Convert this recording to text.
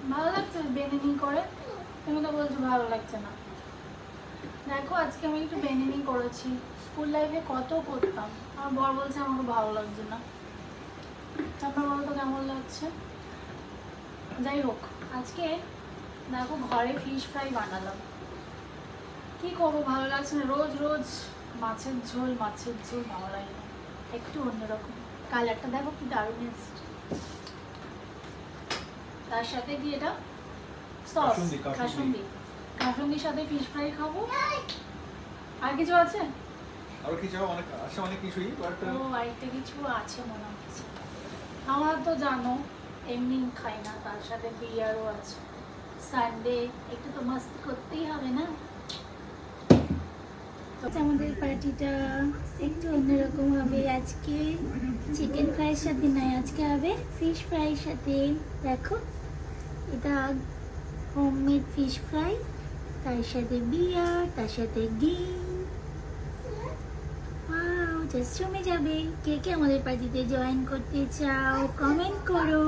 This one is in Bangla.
ভালো লাগছে বেনিনি করে? তুমি তো বলছো ভালো লাগছে না। দেখো আজকে আমি একটু বেনিনি করেছি। স্কুল লাইফে কত করতাম, আমার বর বলছে আমাকে ভালো লাগছে না। তারপর বলো তো কেমন লাগছে। যাই হোক, আজকে দেখো ঘরে ফিশ ফ্রাই বানালাম। কি করবো, ভালো লাগছে না। রোজ রোজ মাছের ঝোল ভালো লাগে না, একটু অন্যরকম। কালারটা দেখো কি দারুণ এসছে। তার সাথে কি এটা সস, কাসুন্দি। কাসুন্দির সাথে ফিশ ফ্রাই খাবো। আর কিছু আছে? আর কিছু অনেক আছে, অনেক কিছুই, বাট ও আরেকটা কিছু আছে মনে হচ্ছে। আমার তো জানো এমনি খাই না, তার সাথে বিয়ারও আছে। সানডে একটু তো মাস্তি করতেই হবে না। আমাদের পার্টিটা একটু অন্যরকম হবে আজকে। চিকেন ফ্রাইয়ের সাথে নয়, আজকে হবে ফিশ ফ্রাইয়ের সাথে। দেখো এটা হোমমেড ফিশ ফ্রাই, তার সাথে বিয়ার, তার সাথে ডিম। ওয়াও, জাস্ট জমে যাবে। কে কে আমাদের পার্টিতে জয়েন করতে চাও কমেন্ট করো।